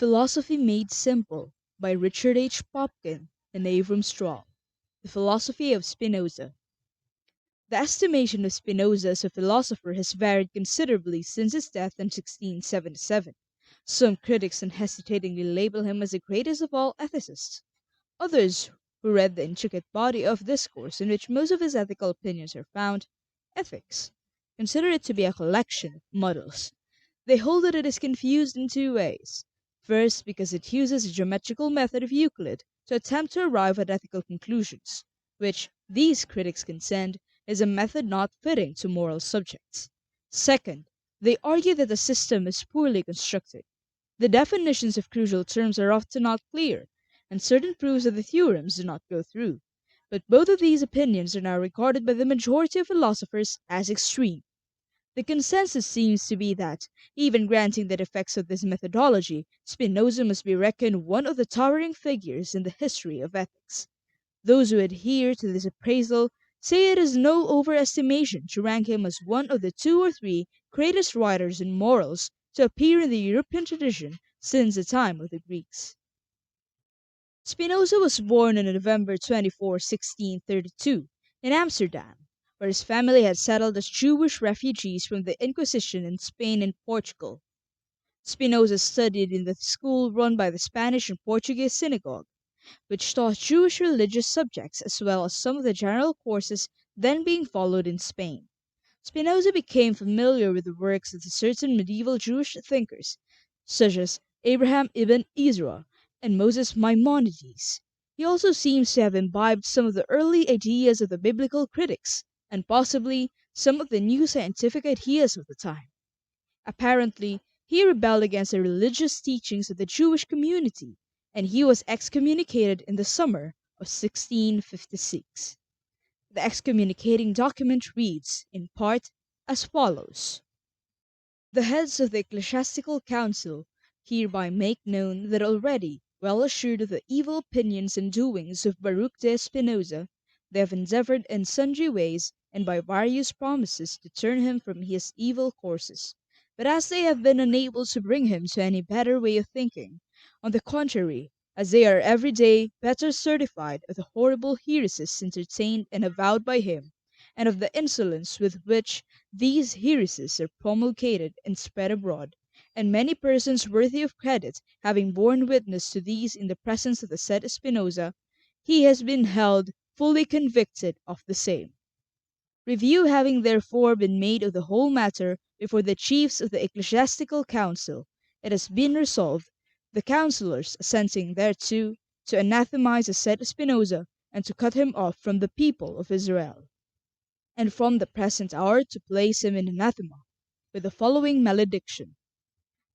Philosophy Made Simple by Richard H. Popkin and Avrum Stroll. The Philosophy of Spinoza. The estimation of Spinoza as a philosopher has varied considerably since his death in 1677. Some critics unhesitatingly label him as the greatest of all ethicists. Others, who read the intricate body of discourse in which most of his ethical opinions are found, ethics, consider it to be a collection of muddles. They hold that it is confused in two ways. First, because it uses the geometrical method of Euclid to attempt to arrive at ethical conclusions, which, these critics contend, is a method not fitting to moral subjects. Second, they argue that the system is poorly constructed. The definitions of crucial terms are often not clear, and certain proofs of the theorems do not go through. But both of these opinions are now regarded by the majority of philosophers as extreme. The consensus seems to be that, even granting the defects of this methodology, Spinoza must be reckoned one of the towering figures in the history of ethics. Those who adhere to this appraisal say it is no overestimation to rank him as one of the two or three greatest writers in morals to appear in the European tradition since the time of the Greeks. Spinoza was born on November 24, 1632, in Amsterdam, where his family had settled as Jewish refugees from the Inquisition in Spain and Portugal. Spinoza studied in the school run by the Spanish and Portuguese synagogue, which taught Jewish religious subjects as well as some of the general courses then being followed in Spain. Spinoza became familiar with the works of certain medieval Jewish thinkers, such as Abraham ibn Ezra and Moses Maimonides. He also seems to have imbibed some of the early ideas of the biblical critics, and possibly some of the new scientific ideas of the time. Apparently, he rebelled against the religious teachings of the Jewish community, and he was excommunicated in the summer of 1656. The excommunicating document reads, in part, as follows: "The heads of the ecclesiastical council hereby make known that already, well assured of the evil opinions and doings of Baruch de Spinoza, they have endeavored in sundry ways and by various promises to turn him from his evil courses. But as they have been unable to bring him to any better way of thinking, on the contrary, as they are every day better certified of the horrible heresies entertained and avowed by him, and of the insolence with which these heresies are promulgated and spread abroad, and many persons worthy of credit having borne witness to these in the presence of the said Spinoza, he has been held fully convicted of the same. Review having therefore been made of the whole matter before the chiefs of the ecclesiastical council, it has been resolved, the councillors assenting thereto, to anathemize the said Spinoza, and to cut him off from the people of Israel, and from the present hour to place him in anathema, with the following malediction: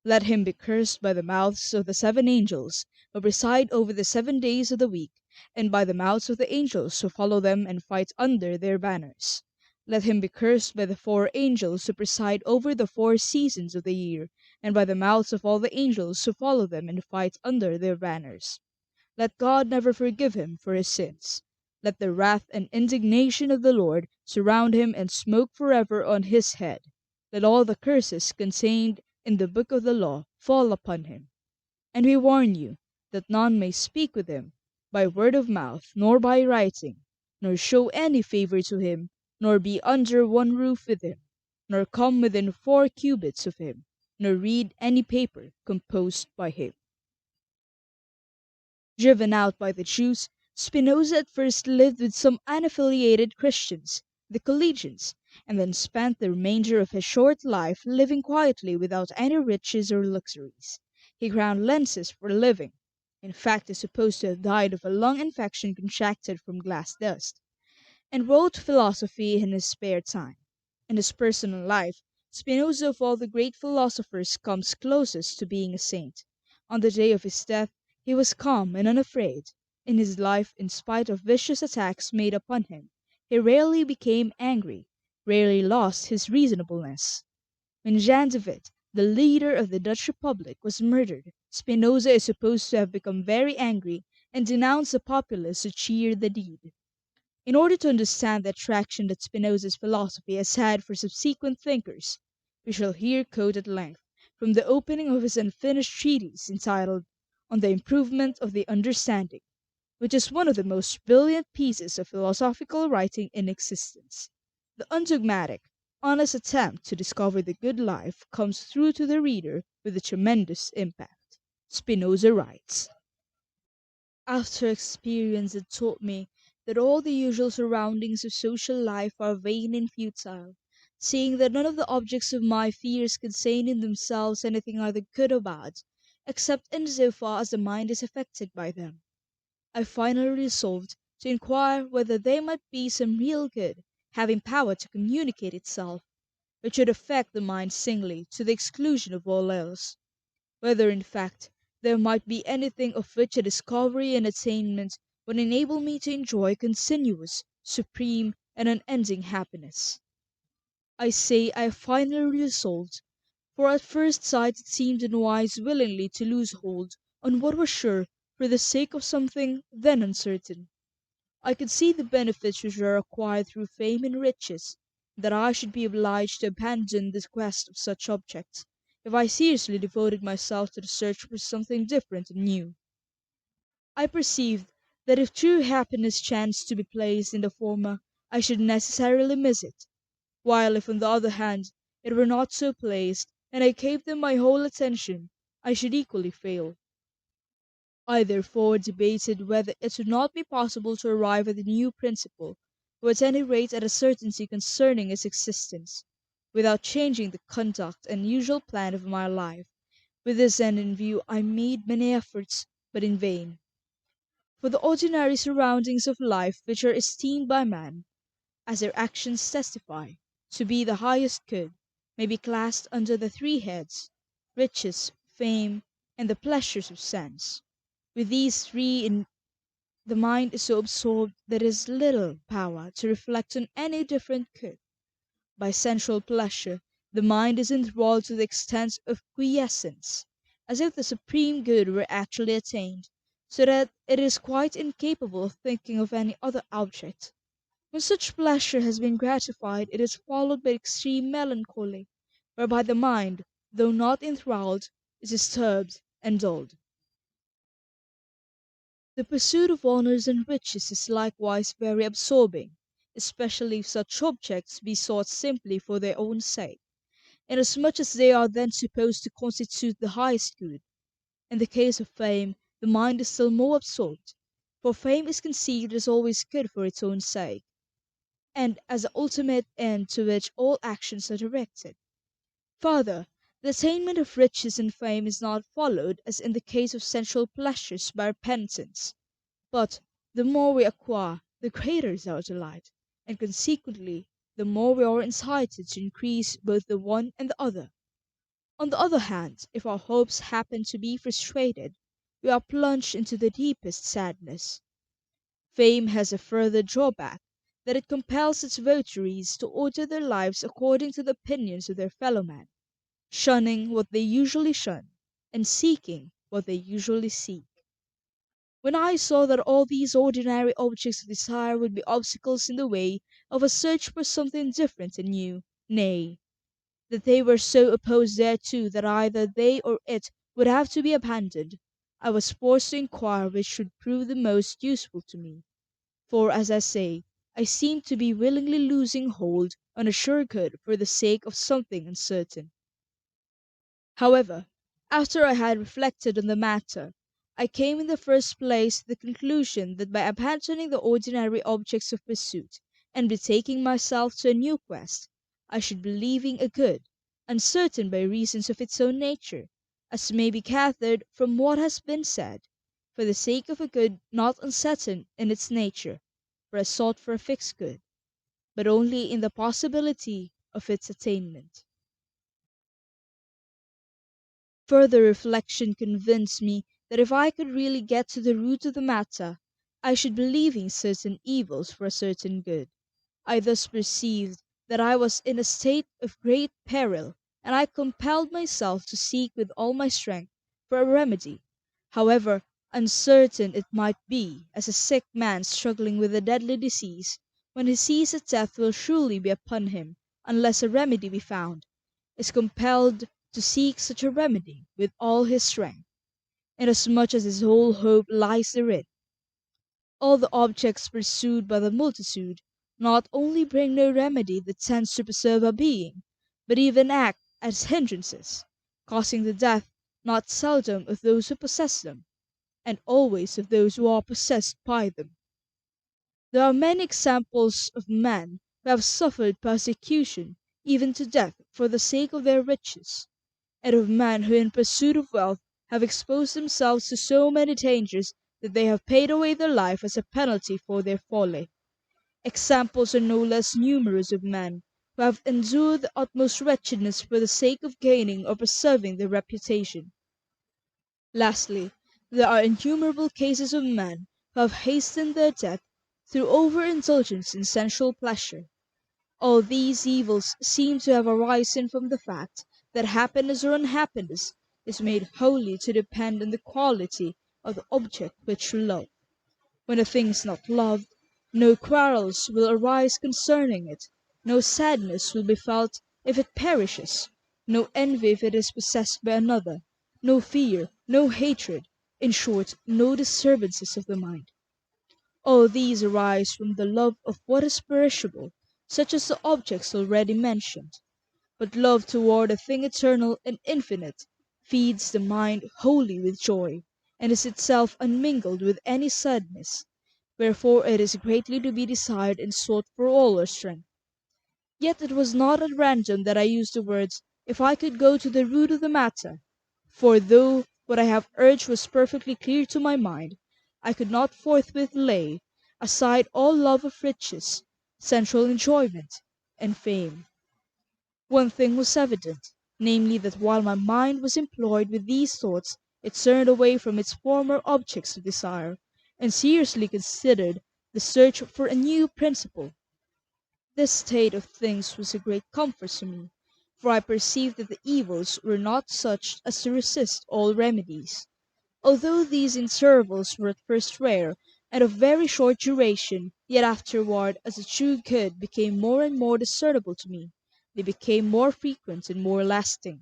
Let him be cursed by the mouths of the 7 angels who preside over the 7 days of the week, and by the mouths of the angels who follow them and fight under their banners. Let him be cursed by the 4 angels who preside over the 4 seasons of the year, and by the mouths of all the angels who follow them and fight under their banners. Let God never forgive him for his sins. Let the wrath and indignation of the Lord surround him and smoke forever on his head. Let all the curses contained in the book of the law fall upon him. And we warn you that none may speak with him by word of mouth, nor by writing, nor show any favor to him, nor be under one roof with him, nor come within 4 cubits of him, nor read any paper composed by him." Driven out by the Jews, Spinoza at first lived with some unaffiliated Christians, the Collegians, and then spent the remainder of his short life living quietly without any riches or luxuries. He ground lenses for a living. In fact, is supposed to have died of a lung infection contracted from glass dust, and wrote philosophy in his spare time. In his personal life, Spinoza of all the great philosophers comes closest to being a saint. On the day of his death he was calm and unafraid. In his life, in spite of vicious attacks made upon him, he rarely became angry, rarely lost his reasonableness. When Jan de Witt, the leader of the Dutch Republic, was murdered, Spinoza is supposed to have become very angry and denounced the populace who cheered the deed. In order to understand the attraction that Spinoza's philosophy has had for subsequent thinkers, we shall here quote at length from the opening of his unfinished treatise entitled On the Improvement of the Understanding, which is one of the most brilliant pieces of philosophical writing in existence. The undogmatic, honest attempt to discover the good life comes through to the reader with a tremendous impact. Spinoza writes: After experience had taught me that all the usual surroundings of social life are vain and futile, seeing that none of the objects of my fears contain in themselves anything either good or bad, except in so far as the mind is affected by them, I finally resolved to inquire whether there might be some real good having power to communicate itself, which should affect the mind singly to the exclusion of all else; whether, in fact, there might be anything of which a discovery and attainment would enable me to enjoy continuous, supreme, and unending happiness. I say I finally resolved, for at first sight it seemed unwise willingly to lose hold on what was sure for the sake of something then uncertain. I could see the benefits which were acquired through fame and riches, and that I should be obliged to abandon the quest of such objects, if I seriously devoted myself to the search for something different and new. I perceived that if true happiness chanced to be placed in the former, I should necessarily miss it, while if on the other hand it were not so placed, and I gave them my whole attention, I should equally fail. I therefore debated whether it would not be possible to arrive at a new principle, or at any rate at a certainty concerning its existence, without changing the conduct and usual plan of my life. With this end in view I made many efforts, but in vain. For the ordinary surroundings of life which are esteemed by man, as their actions testify, to be the highest good, may be classed under the three heads: riches, fame, and the pleasures of sense. With these three the mind is so absorbed that it has little power to reflect on any different good. By sensual pleasure the mind is enthralled to the extent of quiescence, as if the supreme good were actually attained, so that it is quite incapable of thinking of any other object. When such pleasure has been gratified, it is followed by extreme melancholy, whereby the mind, though not enthralled, is disturbed and dulled. The pursuit of honours and riches is likewise very absorbing, especially if such objects be sought simply for their own sake, inasmuch as they are then supposed to constitute the highest good. In the case of fame, the mind is still more absorbed, for fame is conceived as always good for its own sake, and as the ultimate end to which all actions are directed. Further, the attainment of riches and fame is not followed, as in the case of sensual pleasures, by repentance, but the more we acquire, the greater is our delight, and consequently the more we are incited to increase both the one and the other. On the other hand, if our hopes happen to be frustrated, we are plunged into the deepest sadness. Fame has a further drawback, that it compels its votaries to order their lives according to the opinions of their fellowmen, shunning what they usually shun, and seeking what they usually seek. When I saw that all these ordinary objects of desire would be obstacles in the way of a search for something different and new, nay, that they were so opposed thereto that either they or it would have to be abandoned, I was forced to inquire which should prove the most useful to me; for, as I say, I seemed to be willingly losing hold on a sure good for the sake of something uncertain. However, after I had reflected on the matter, I came in the first place to the conclusion that by abandoning the ordinary objects of pursuit, and betaking myself to a new quest, I should be leaving a good, uncertain by reasons of its own nature, as may be gathered from what has been said, for the sake of a good not uncertain in its nature, for I sought for a fixed good, but only in the possibility of its attainment. Further reflection convinced me that if I could really get to the root of the matter, I should be leaving certain evils for a certain good. I thus perceived that I was in a state of great peril, and I compelled myself to seek with all my strength for a remedy, however uncertain it might be, as a sick man struggling with a deadly disease, when he sees that death will surely be upon him unless a remedy be found, is compelled to seek such a remedy with all his strength, inasmuch as his whole hope lies therein. All the objects pursued by the multitude not only bring no remedy that tends to preserve our being, but even act as hindrances, causing the death not seldom of those who possess them, and always of those who are possessed by them. There are many examples of men who have suffered persecution, even to death, for the sake of their riches, and of men who in pursuit of wealth have exposed themselves to so many dangers that they have paid away their life as a penalty for their folly. Examples are no less numerous of men who have endured the utmost wretchedness for the sake of gaining or preserving their reputation. Lastly, there are innumerable cases of men who have hastened their death through overindulgence in sensual pleasure. All these evils seem to have arisen from the fact that happiness or unhappiness is made wholly to depend on the quality of the object which we love. When a thing is not loved, no quarrels will arise concerning it, no sadness will be felt if it perishes, no envy if it is possessed by another, no fear, no hatred, in short, no disturbances of the mind. All these arise from the love of what is perishable, such as the objects already mentioned. But love toward a thing eternal and infinite feeds the mind wholly with joy, and is itself unmingled with any sadness, wherefore it is greatly to be desired and sought for all our strength. Yet it was not at random that I used the words, if I could go to the root of the matter, for though what I have urged was perfectly clear to my mind, I could not forthwith lay aside all love of riches, sensual enjoyment, and fame. One thing was evident, namely that while my mind was employed with these thoughts, it turned away from its former objects of desire, and seriously considered the search for a new principle. This state of things was a great comfort to me, for I perceived that the evils were not such as to resist all remedies. Although these intervals were at first rare, and of very short duration, yet afterward, as the true good became more and more discernible to me, they became more frequent and more lasting,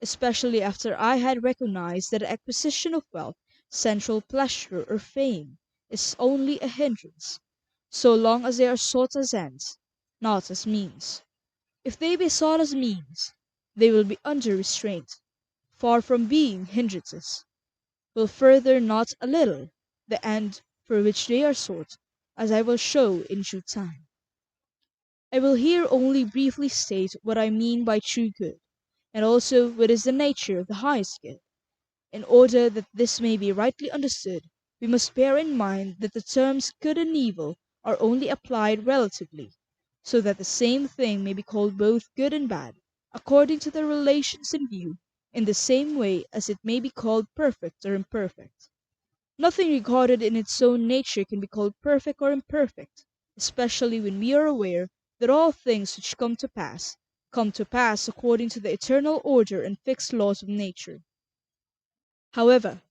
especially after I had recognized that the acquisition of wealth, sensual pleasure, or fame is only a hindrance, so long as they are sought as ends, not as means. If they be sought as means, they will be under restraint, far from being hindrances, will further not a little the end for which they are sought, as I will show in due time. I will here only briefly state what I mean by true good, and also what is the nature of the highest good. In order that this may be rightly understood, we must bear in mind that the terms good and evil are only applied relatively, so that the same thing may be called both good and bad, according to their relations in view, in the same way as it may be called perfect or imperfect. Nothing regarded in its own nature can be called perfect or imperfect, especially when we are aware that all things which come to pass according to the eternal order and fixed laws of nature. However,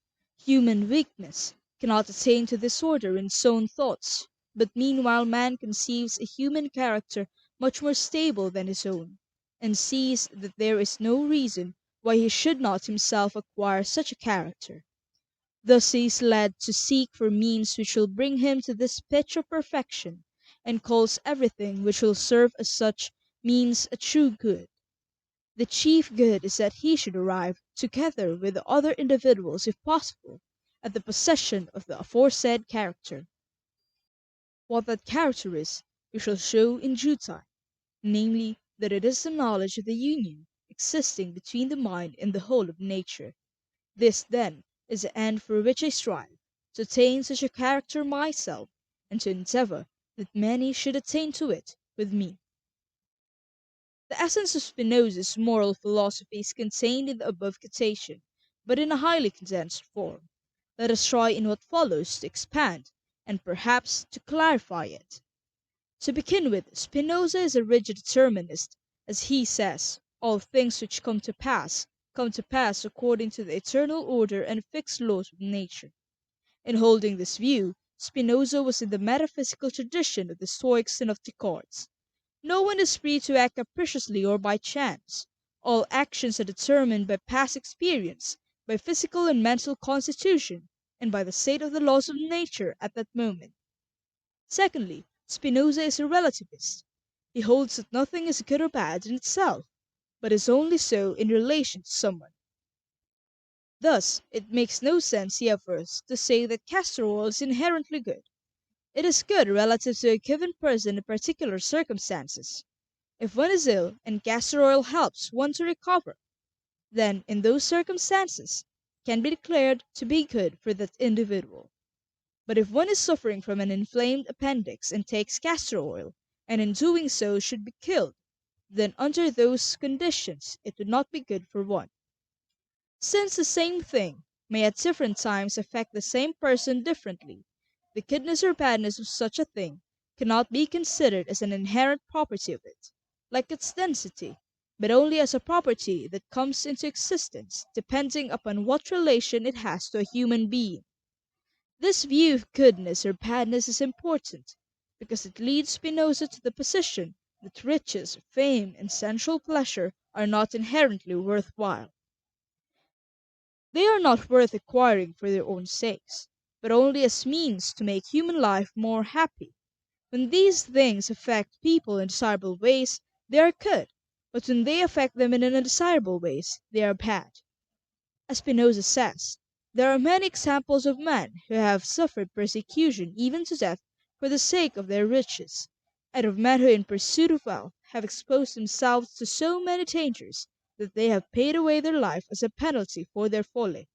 human weakness cannot attain to this order in its own thoughts, but meanwhile man conceives a human character much more stable than his own, and sees that there is no reason why he should not himself acquire such a character. Thus he is led to seek for means which will bring him to this pitch of perfection, and calls everything which will serve as such means a true good. The chief good is that he should arrive, together with the other individuals if possible, at the possession of the aforesaid character. What that character is, we shall show in due time, namely, that it is the knowledge of the union existing between the mind and the whole of nature. This, then, is the end for which I strive, to attain such a character myself, and to endeavour that many should attain to it with me. The essence of Spinoza's moral philosophy is contained in the above quotation, but in a highly condensed form. Let us try in what follows to expand, and perhaps to clarify it. To begin with, Spinoza is a rigid determinist, as he says, all things which come to pass according to the eternal order and fixed laws of nature. In holding this view, Spinoza was in the metaphysical tradition of the Stoics and of Descartes. No one is free to act capriciously or by chance. All actions are determined by past experience, by physical and mental constitution, and by the state of the laws of nature at that moment. Secondly, Spinoza is a relativist. He holds that nothing is good or bad in itself, but is only so in relation to someone. Thus, it makes no sense, he affirms, to say that castor oil is inherently good. It is good relative to a given person in particular circumstances. If one is ill and castor oil helps one to recover, then in those circumstances it can be declared to be good for that individual. But if one is suffering from an inflamed appendix and takes castor oil, and in doing so should be killed, then under those conditions it would not be good for one. Since the same thing may at different times affect the same person differently, the goodness or badness of such a thing cannot be considered as an inherent property of it, like its density, but only as a property that comes into existence depending upon what relation it has to a human being. This view of goodness or badness is important, because it leads Spinoza to the position that riches, fame, and sensual pleasure are not inherently worth while. They are not worth acquiring for their own sakes, but only as means to make human life more happy. When these things affect people in desirable ways, they are good, but when they affect them in undesirable ways, they are bad. As Spinoza says, there are many examples of men who have suffered persecution even to death for the sake of their riches, and of men who in pursuit of wealth have exposed themselves to so many dangers that they have paid away their life as a penalty for their folly.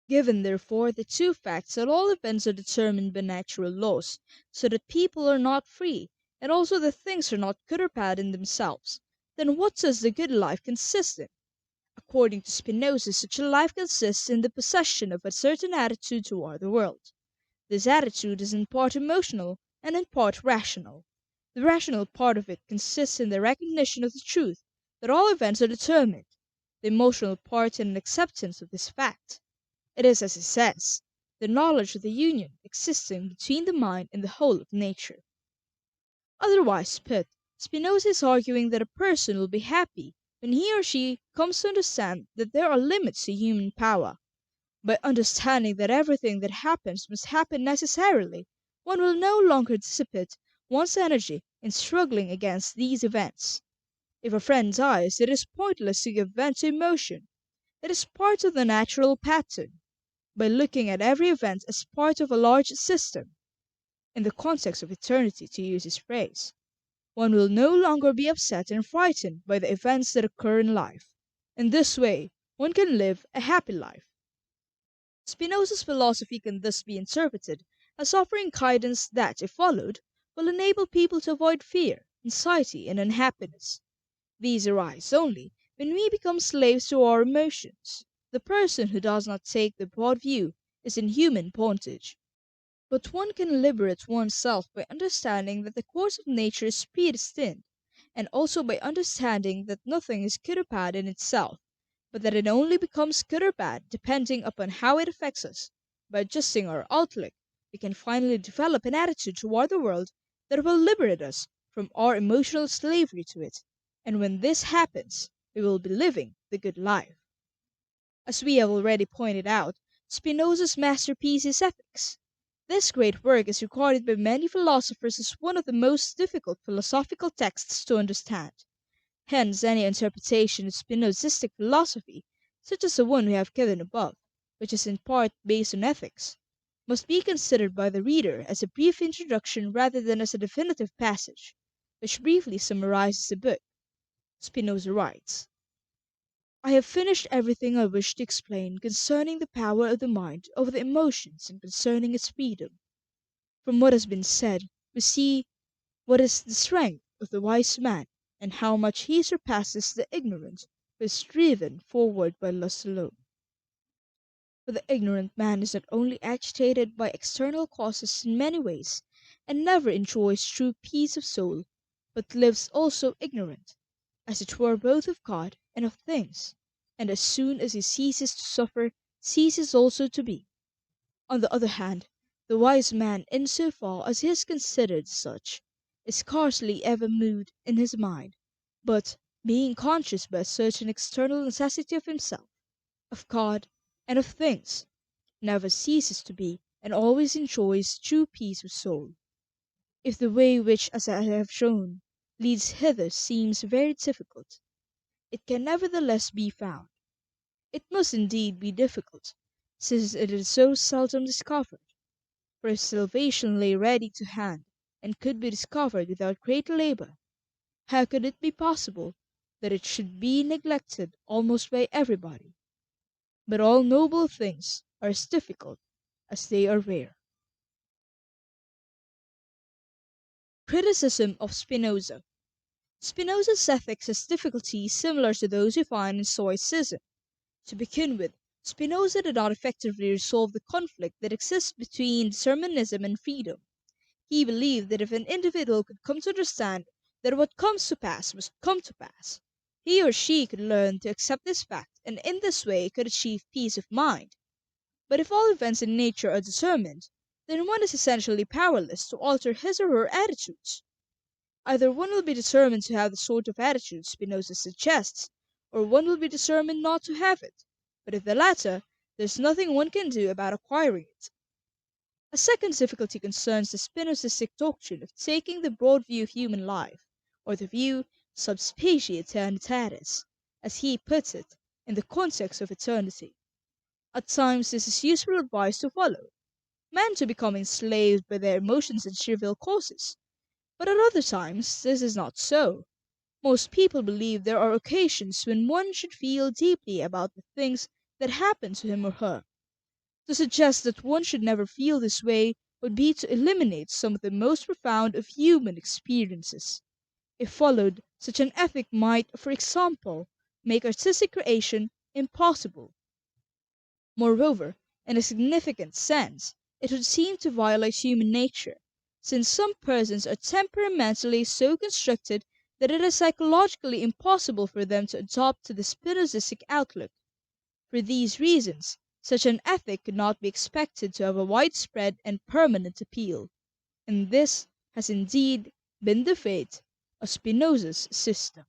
Given, therefore, the two facts that all events are determined by natural laws, so that people are not free, and also that things are not good or bad in themselves, then what does the good life consist in? According to Spinoza, such a life consists in the possession of a certain attitude toward the world. This attitude is in part emotional and in part rational. The rational part of it consists in the recognition of the truth that all events are determined, the emotional part in an acceptance of this fact. It is, as he says, the knowledge of the union existing between the mind and the whole of nature. Otherwise put, Spinoza is arguing that a person will be happy when he or she comes to understand that there are limits to human power. By understanding that everything that happens must happen necessarily, one will no longer dissipate one's energy in struggling against these events. If a friend dies, it is pointless to give vent to emotion. It is part of the natural pattern. By looking at every event as part of a large system, in the context of eternity, to use his phrase, one will no longer be upset and frightened by the events that occur in life. In this way, one can live a happy life. Spinoza's philosophy can thus be interpreted as offering guidance that, if followed, will enable people to avoid fear, anxiety, and unhappiness. These arise only when we become slaves to our emotions. The person who does not take the broad view is in human bondage. But one can liberate oneself by understanding that the course of nature is predestined, and also by understanding that nothing is good or bad in itself, but that it only becomes good or bad depending upon how it affects us. By adjusting our outlook, we can finally develop an attitude toward the world that will liberate us from our emotional slavery to it, and when this happens, we will be living the good life. As we have already pointed out, Spinoza's masterpiece is Ethics. This great work is regarded by many philosophers as one of the most difficult philosophical texts to understand. Hence any interpretation of Spinozistic philosophy, such as the one we have given above, which is in part based on ethics, must be considered by the reader as a brief introduction rather than as a definitive passage, which briefly summarizes the book. Spinoza writes: I have finished everything I wished to explain concerning the power of the mind over the emotions and concerning its freedom. From what has been said, we see what is the strength of the wise man, and how much he surpasses the ignorant who is driven forward by lust alone. For the ignorant man is not only agitated by external causes in many ways, and never enjoys true peace of soul, but lives also ignorant, as it were both of God and of things, and as soon as he ceases to suffer, ceases also to be. On the other hand, the wise man, in so far as he is considered such, is scarcely ever moved in his mind, but, being conscious by a certain external necessity of himself, of God, and of things, never ceases to be, and always enjoys true peace of soul. If the way which, as I have shown, leads hither seems very difficult, it can nevertheless be found. It must indeed be difficult, since it is so seldom discovered. For if salvation lay ready to hand, and could be discovered without great labour, how could it be possible that it should be neglected almost by everybody? But all noble things are as difficult as they are rare. Criticism of Spinoza. Spinoza's ethics has difficulties similar to those we find in Stoicism. To begin with, Spinoza did not effectively resolve the conflict that exists between determinism and freedom. He believed that if an individual could come to understand that what comes to pass must come to pass, he or she could learn to accept this fact and in this way could achieve peace of mind. But if all events in nature are determined, then one is essentially powerless to alter his or her attitudes. Either one will be determined to have the sort of attitude Spinoza suggests, or one will be determined not to have it. But if the latter, there's nothing one can do about acquiring it. A second difficulty concerns the Spinozistic doctrine of taking the broad view of human life, or the view sub specie eternitatis, as he puts it, in the context of eternity. At times this is useful advice to follow. Men to become enslaved by their emotions and trivial causes. But at other times this is not so. Most people believe there are occasions when one should feel deeply about the things that happen to him or her. To suggest that one should never feel this way would be to eliminate some of the most profound of human experiences. If followed, such an ethic might, for example, make artistic creation impossible. Moreover, in a significant sense, it would seem to violate human nature, since some persons are temperamentally so constructed that it is psychologically impossible for them to adopt to the Spinozistic outlook. For these reasons, such an ethic could not be expected to have a widespread and permanent appeal, and this has indeed been the fate of Spinoza's system.